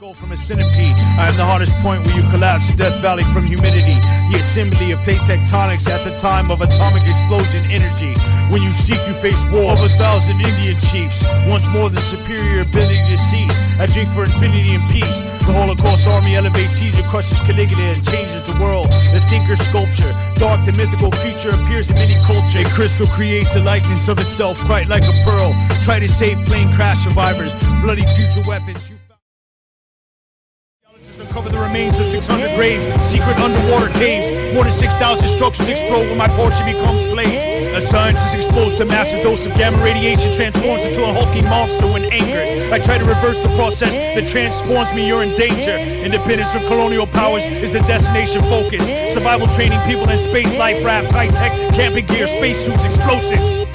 skull from a centipede. I am the hardest point where you collapse, Death Valley from humidity. The assembly of plate tectonics at the time of atomic explosion energy. When you seek, you face war of 1,000 Indian chiefs. Once more, the superior ability to cease. I drink for infinity and peace. The Holocaust army elevates Caesar, crushes Caligula, and changes the world. The thinker's sculpture, dark, the mythical creature appears in many cultures. A crystal creates a likeness of itself, quite like a pearl. Try to save plane crash survivors, bloody future weapons. Uncover the remains of 600 graves, secret underwater caves. More than 6,000 structures explode when my portrait becomes flame. A scientist exposed to massive dose of gamma radiation transforms into a hulking monster when angered. I try to reverse the process that transforms me, you're in danger. Independence from colonial powers is the destination focus. Survival training people in space, life rafts, high-tech camping gear, spacesuits, explosives.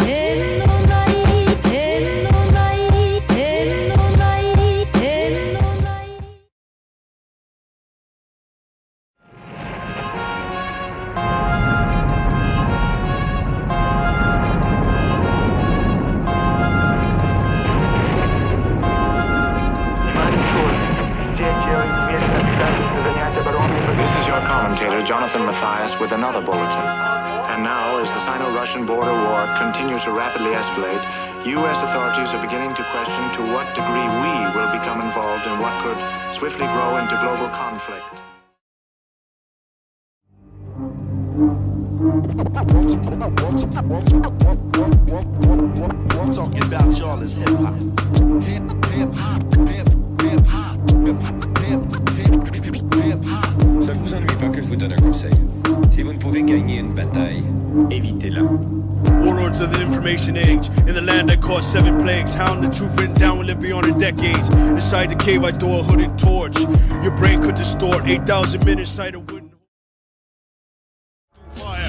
With another bulletin. And now, as the Sino-Russian border war continues to rapidly escalate, U.S. authorities are beginning to question to what degree we will become involved in what could swiftly grow into global conflict. What I'm talking about, y'all, is hip-hop. Ça vous ennuie pas que je vous donne un conseil. Si vous ne pouvez gagner une bataille, évitez-la. Warlords of the information age. In the land I caused 7 plagues. Hound the truth written down will live beyond the decades. Inside the cave I throw a hooded torch. Your brain could distort 8,000 minutes sight of wooden.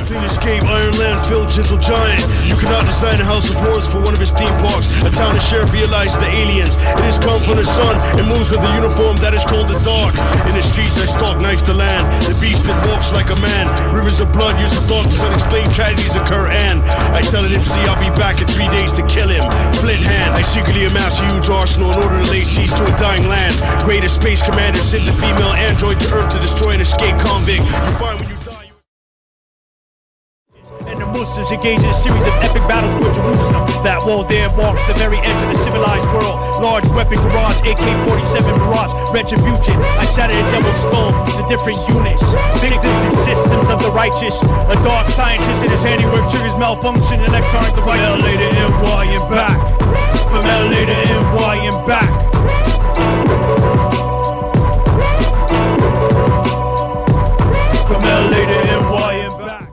Clean escape, iron landfill, gentle giant. You cannot design a house of horrors for one of his theme parks. A town and sheriff realized the aliens. It has come from the sun and moves with a uniform that is called the dark. In the streets I stalk nice to land. The beast that walks like a man. Rivers of blood, years of thought, unexplained tragedies occur, and I tell an MC I'll be back in 3 days to kill him. Flint hand, I secretly amass a huge arsenal in order to lay siege to a dying land. Greatest space commander sends a female android to Earth to destroy an escaped convict. You find when you die. And the Muslims engage in a series of epic battles for Jerusalem. That wall there marks the very edge of the civilized world. Large weapon garage, AK-47 barrage, retribution. I shattered a devil's skull to different units. Victims and systems of the righteous. A dark scientist in his handiwork triggers malfunction. Electronic device. From LA to NY and back. From LA to NY and back. From LA to NY and back.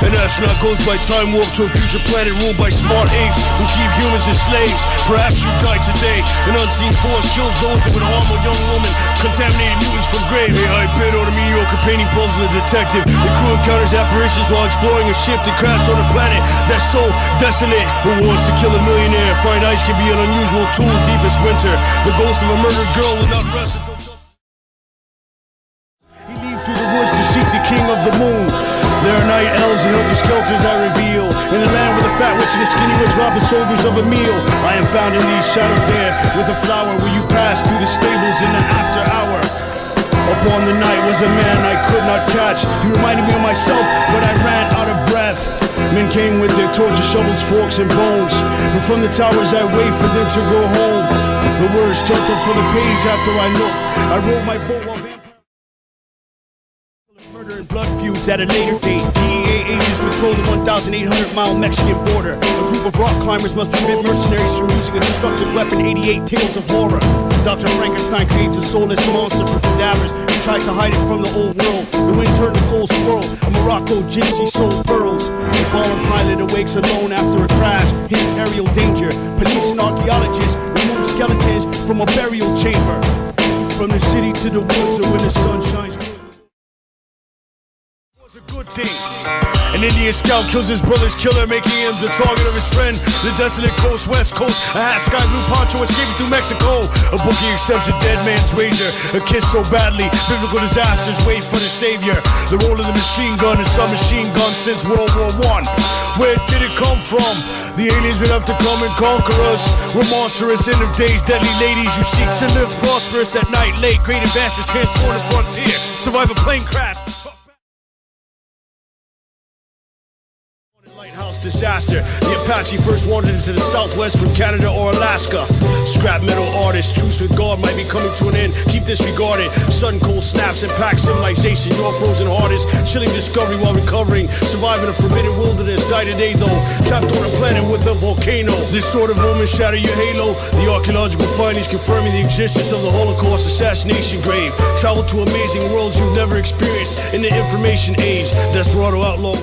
An astronaut goes by time warp to a future planet ruled by smart apes who keep humans as slaves. Perhaps you die today. An unseen force kills those that would harm a young woman. Contaminated mutants from graves. AI bid on a mediocre painting puzzles a detective. The crew encounters apparitions while exploring a ship that crashed on a planet that's so desolate. Who wants to kill a millionaire? Find ice can be an unusual tool deepest winter. The ghost of a murdered girl will not rest until he leaves through the woods to seek the king of the moon. There are night elves and helter-skelters I reveal. In a land where the fat rich and the skinny rich rob the soldiers of a meal. I am found in these shadows there with a flower where you pass through the stables in the after hour. Upon the night was a man I could not catch. He reminded me of myself, but I ran out of breath. Men came with their torches, shovels, forks, and bones. And from the towers I wait for them to go home. The words jumped up from the page after I looked. I rode my boat while murder and blood feuds at a later date. DEA agents patrol the 1,800-mile Mexican border. A group of rock climbers must prevent mercenaries from using a destructive weapon. 88 tales of horror. Dr. Frankenstein creates a soulless monster from cadavers and tries to hide it from the old world. The wind turned the cold swirl. A Morocco gypsy sold pearls. The baller pilot awakes alone after a crash. His aerial danger. Police and archaeologists remove skeletons from a burial chamber. From the city to the woods, or when the sun shines. A good thing. An Indian scout kills his brother's killer, making him the target of his friend. The desolate coast, west coast, a hat, sky blue poncho escaping through Mexico. A bookie accepts a dead man's wager, a kiss so badly, biblical disasters wait for the savior. The role of the machine gun is some machine gun since World War I. Where did it come from? The aliens would have to come and conquer us. We're monstrous, end of days, deadly ladies. You seek to live prosperous at night, late, great advances transform the frontier. Survive a plane crash. Lighthouse disaster. The Apache first wandered into the Southwest from Canada or Alaska. Scrap metal artists, truce with God might be coming to an end. Keep disregarded. Sudden cold snaps impact civilization. Your frozen heart is chilling discovery while recovering. Surviving a forbidden wilderness. Die today though. Trapped on a planet with a volcano. This sort of moment shatter your halo. The archaeological findings confirming the existence of the Holocaust assassination grave. Travel to amazing worlds you've never experienced in the information age. Desperado outlaw.